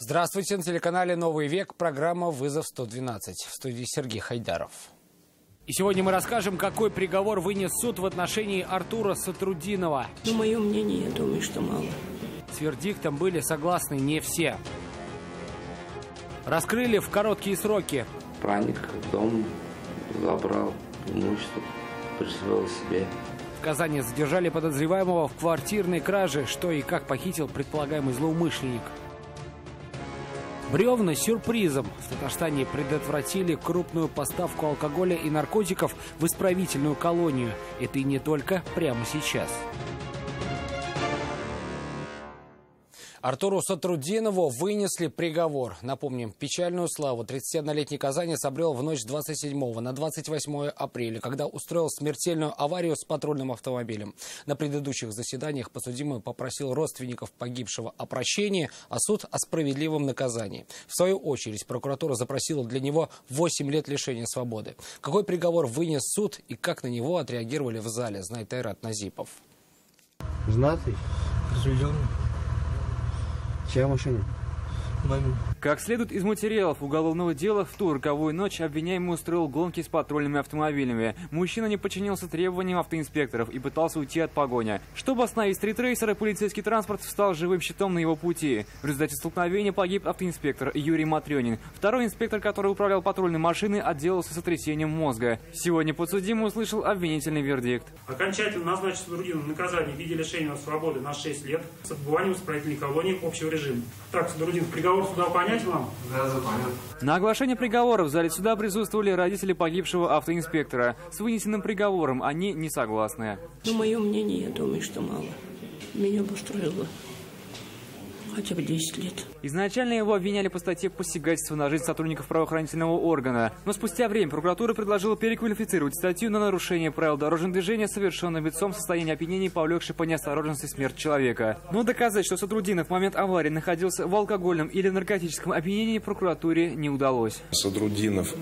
Здравствуйте, на телеканале «Новый век», программа «Вызов 112». В студии Сергей Хайдаров. И сегодня мы расскажем, какой приговор вынес суд в отношении Артура Сатрудинова. Но мое мнение, я думаю, что мало. С вердиктом были согласны не все. Раскрыли в короткие сроки. Проник в дом, забрал имущество, присвоил себе. В Казани задержали подозреваемого в квартирной краже, что и как похитил предполагаемый злоумышленник. Бревна сюрпризом. В Татарстане предотвратили крупную поставку алкоголя и наркотиков в исправительную колонию. Это и не только прямо сейчас. Артуру Сатрудинову вынесли приговор. Напомним, печальную славу 31-летний казанец обрел в ночь с 27 на 28 апреля, когда устроил смертельную аварию с патрульным автомобилем. На предыдущих заседаниях подсудимый попросил родственников погибшего о прощении, а суд о справедливом наказании. В свою очередь прокуратура запросила для него 8 лет лишения свободы. Какой приговор вынес суд и как на него отреагировали в зале, знает Айрат Назипов. Женатый? Разведенный. Чья машина? Мамин. Как следует из материалов уголовного дела, в ту роковую ночь обвиняемый устроил гонки с патрульными автомобилями. Мужчина не подчинился требованиям автоинспекторов и пытался уйти от погони. Чтобы остановить стритрейсера, полицейский транспорт встал живым щитом на его пути. В результате столкновения погиб автоинспектор Юрий Матрёнин. Второй инспектор, который управлял патрульной машиной, отделался сотрясением мозга. Сегодня подсудимый услышал обвинительный вердикт. Окончательно назначить Сатрудинову наказание в виде лишения свободы на 6 лет с отбыванием в исправительной колонии общего режима. Так, Сатрудинов, приговор суда понятен вам? Да, понятно. На оглашение приговора в зале суда присутствовали родители погибшего автоинспектора. С вынесенным приговором они не согласны. Но мое мнение, я думаю, что мало. Меня бы устроило хотя бы 10 лет. Изначально его обвиняли по статье посягательства на жизнь сотрудников правоохранительного органа. Но спустя время прокуратура предложила переквалифицировать статью на нарушение правил дорожного движения, совершенное лицом в состоянии опьянения, повлекшей по неосторожности смерть человека. Но доказать, что Сатрудинов в момент аварии находился в алкогольном или наркотическом опьянении, прокуратуре не удалось. Сатрудинов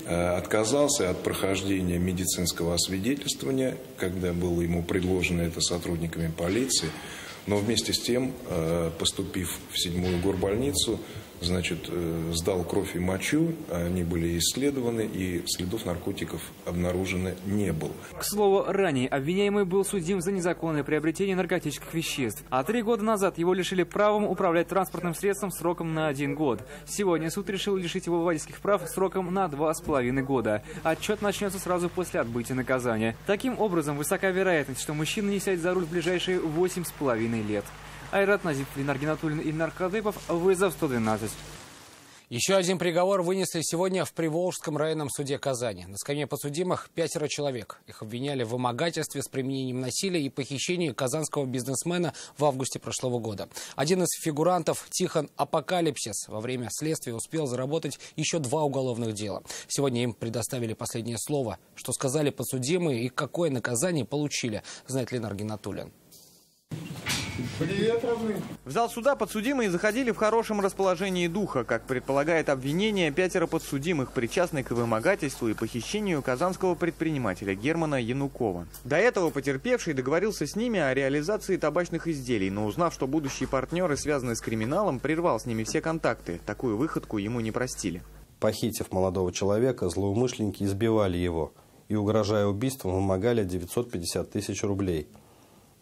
отказался от прохождения медицинского освидетельствования, когда было ему предложено это сотрудниками полиции. Но вместе с тем, поступив в 7-ю горбольницу, сдал кровь и мочу, они были исследованы, и следов наркотиков обнаружено не было. К слову, ранее обвиняемый был судим за незаконное приобретение наркотических веществ, а 3 года назад его лишили правом управлять транспортным средством сроком на 1 год. Сегодня суд решил лишить его водительских прав сроком на 2,5 года. Отчет начнется сразу после отбытия наказания. Таким образом, высока вероятность, что мужчина не сядет за руль в ближайшие 8,5 лет. Айрат Назипов, Ленар Гинатуллин, Ильнар Кадыпов. Вызов 112. Еще один приговор вынесли сегодня в Приволжском районном суде Казани. На скамье подсудимых 5 человек. Их обвиняли в вымогательстве с применением насилия и похищении казанского бизнесмена в августе прошлого года. Один из фигурантов, Тихон Апокалипсис, во время следствия успел заработать еще 2 уголовных дела. Сегодня им предоставили последнее слово. Что сказали подсудимые и какое наказание получили, знает Ленар Гинатуллин. Привет, родные. В зал суда подсудимые заходили в хорошем расположении духа. Как предполагает обвинение, 5 подсудимых причастны к вымогательству и похищению казанского предпринимателя Германа Янукова. До этого потерпевший договорился с ними о реализации табачных изделий, но узнав, что будущие партнеры связаны с криминалом, прервал с ними все контакты. Такую выходку ему не простили. Похитив молодого человека, злоумышленники избивали его и, угрожая убийством, вымогали 950 тысяч рублей.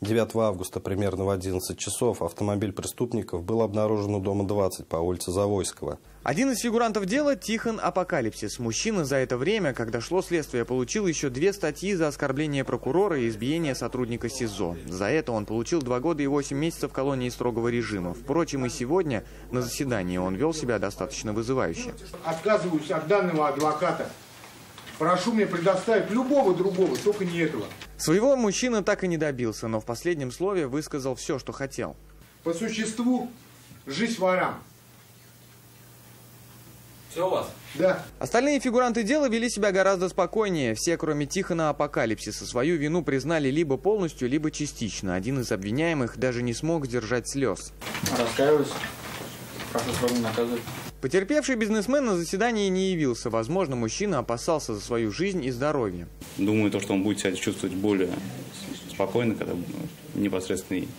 9 августа примерно в 11 часов автомобиль преступников был обнаружен у дома 20 по улице Завойского. Один из фигурантов дела – Тихон Апокалипсис. Мужчина за это время, когда шло следствие, получил еще 2 статьи за оскорбление прокурора и избиение сотрудника СИЗО. За это он получил 2 года и 8 месяцев в колонии строгого режима. Впрочем, и сегодня на заседании он вел себя достаточно вызывающе. Отказываюсь от данного адвоката. Прошу мне предоставить любого другого, только не этого. Своего мужчина так и не добился, но в последнем слове высказал все, что хотел. По существу, жизнь ворам. Все у вас? Да. Остальные фигуранты дела вели себя гораздо спокойнее. Все, кроме Тихона Апокалипсиса, свою вину признали либо полностью, либо частично. Один из обвиняемых даже не смог сдержать слез. Раскаиваюсь. Прошу строго наказывать. Потерпевший бизнесмен на заседании не явился. Возможно, мужчина опасался за свою жизнь и здоровье. Думаю, что он будет себя чувствовать более спокойно, когда непосредственный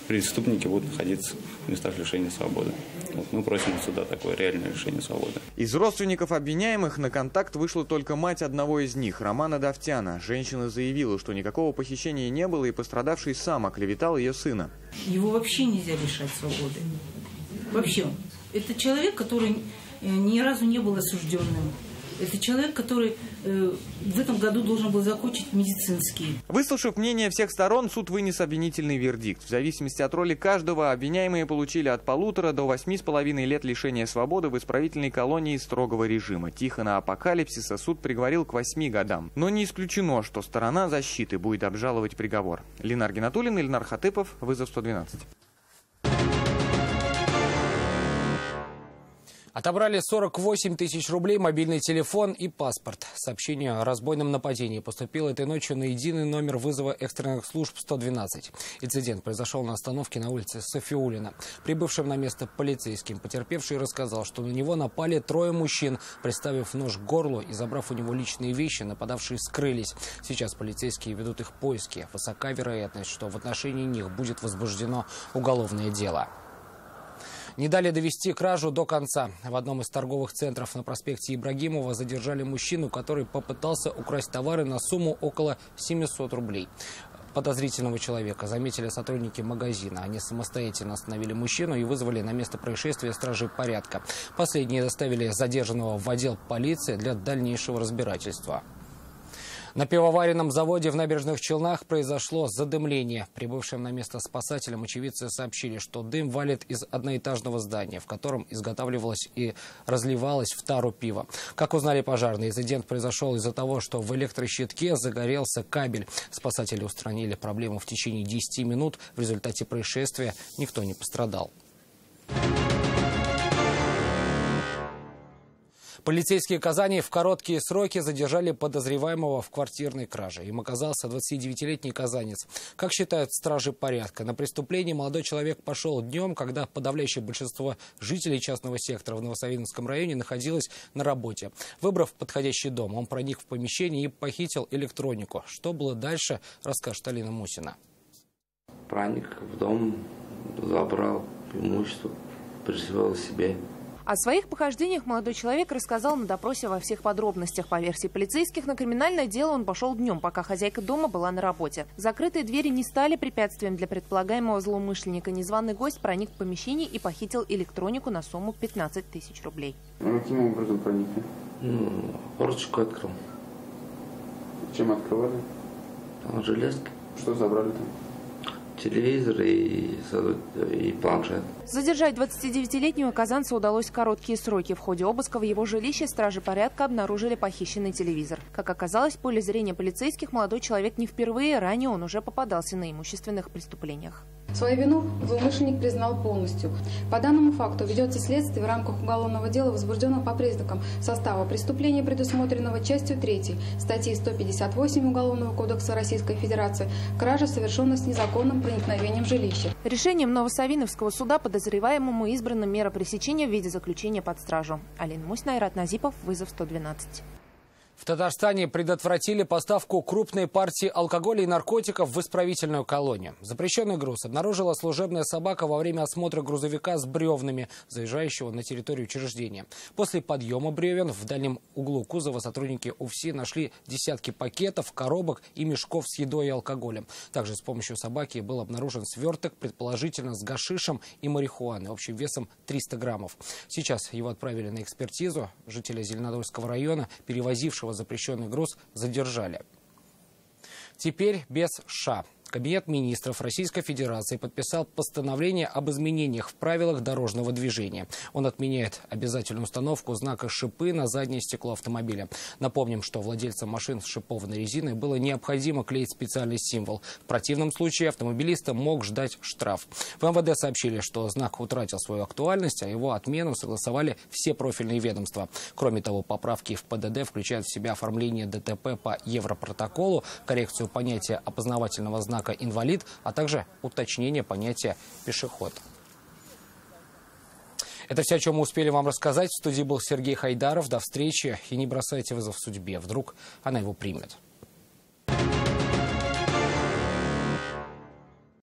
преступники будут находиться в местах лишения свободы. Вот мы просим от суда такое реальное лишение свободы. Из родственников обвиняемых на контакт вышла только мать одного из них, Романа Давтяна. Женщина заявила, что никакого похищения не было, и пострадавший сам оклеветал ее сына. Его вообще нельзя лишать свободы. Вообще. Это человек, который ни разу не был осужденным. Это человек, который в этом году должен был закончить медицинский. Выслушав мнение всех сторон, суд вынес обвинительный вердикт. В зависимости от роли каждого, обвиняемые получили от 1,5 до 8,5 лет лишения свободы в исправительной колонии строгого режима. Тихона Апокалипсиса суд приговорил к 8 годам. Но не исключено, что сторона защиты будет обжаловать приговор. Ленар Гинатуллин, Ильнар Хатыпов, вызов 112. Отобрали 48 тысяч рублей, мобильный телефон и паспорт. Сообщение о разбойном нападении поступило этой ночью на единый номер вызова экстренных служб 112. Инцидент произошел на остановке на улице Софиуллина. Прибывшим на место полицейским потерпевший рассказал, что на него напали 3 мужчин. Приставив нож к горлу и забрав у него личные вещи, нападавшие скрылись. Сейчас полицейские ведут их поиски. Высока вероятность, что в отношении них будет возбуждено уголовное дело. Не дали довести кражу до конца. В одном из торговых центров на проспекте Ибрагимова задержали мужчину, который попытался украсть товары на сумму около 700 рублей. Подозрительного человека заметили сотрудники магазина. Они самостоятельно остановили мужчину и вызвали на место происшествия стражей порядка. Последние доставили задержанного в отдел полиции для дальнейшего разбирательства. На пивоваренном заводе в Набережных Челнах произошло задымление. Прибывшим на место спасателям очевидцы сообщили, что дым валит из одноэтажного здания, в котором изготавливалось и разливалось в тару пиво. Как узнали пожарные, инцидент произошел из-за того, что в электрощитке загорелся кабель. Спасатели устранили проблему в течение 10 минут. В результате происшествия никто не пострадал. Полицейские Казани в короткие сроки задержали подозреваемого в квартирной краже. Им оказался 29-летний казанец. Как считают стражи порядка, на преступление молодой человек пошел днем, когда подавляющее большинство жителей частного сектора в Новосавинском районе находилось на работе. Выбрав подходящий дом, он проник в помещение и похитил электронику. Что было дальше, расскажет Алина Мусина. Проник в дом, забрал имущество, присвоил себе. О своих похождениях молодой человек рассказал на допросе во всех подробностях. По версии полицейских, на криминальное дело он пошел днем, пока хозяйка дома была на работе. Закрытые двери не стали препятствием для предполагаемого злоумышленника. Незваный гость проник в помещение и похитил электронику на сумму 15 тысяч рублей. А каким образом проникли? Форточку открыл. Чем открывали? Там железка. Что забрали там? Телевизор и планшет. Задержать 29-летнего казанца удалось в короткие сроки. В ходе обыска в его жилище стражи порядка обнаружили похищенный телевизор. Как оказалось, в поле зрения полицейских молодой человек не впервые, ранее он уже попадался на имущественных преступлениях. Свою вину злоумышленник признал полностью. По данному факту ведется следствие в рамках уголовного дела, возбужденного по признакам состава преступления, предусмотренного частью 3 статьи 158 Уголовного кодекса Российской Федерации, кража, совершенная с незаконным проникновением в жилище. Решением Новосавиновского суда подозреваемому избрана мера пресечения в виде заключения под стражу. Алина Мусина, Айрат Назипов, вызов 112. В Татарстане предотвратили поставку крупной партии алкоголя и наркотиков в исправительную колонию. Запрещенный груз обнаружила служебная собака во время осмотра грузовика с бревнами, заезжающего на территорию учреждения. После подъема бревен в дальнем углу кузова сотрудники УФСИ нашли десятки пакетов, коробок и мешков с едой и алкоголем. Также с помощью собаки был обнаружен сверток, предположительно с гашишем и марихуаной, общим весом 300 граммов. Сейчас его отправили на экспертизу. Жителя Зеленодольского района, перевозившего запрещенный груз, задержали. Теперь без США. Кабинет министров Российской Федерации подписал постановление об изменениях в правилах дорожного движения. Он отменяет обязательную установку знака «Шипы» на заднее стекло автомобиля. Напомним, что владельцам машин с шипованной резиной было необходимо клеить специальный символ. В противном случае автомобилиста мог ждать штраф. В МВД сообщили, что знак утратил свою актуальность, а его отмену согласовали все профильные ведомства. Кроме того, поправки в ПДД включают в себя оформление ДТП по Европротоколу, коррекцию понятия опознавательного знака «инвалид», а также уточнение понятия «пешеход». Это все, о чем мы успели вам рассказать. В студии был Сергей Хайдаров. До встречи. И не бросайте вызов судьбе. Вдруг она его примет.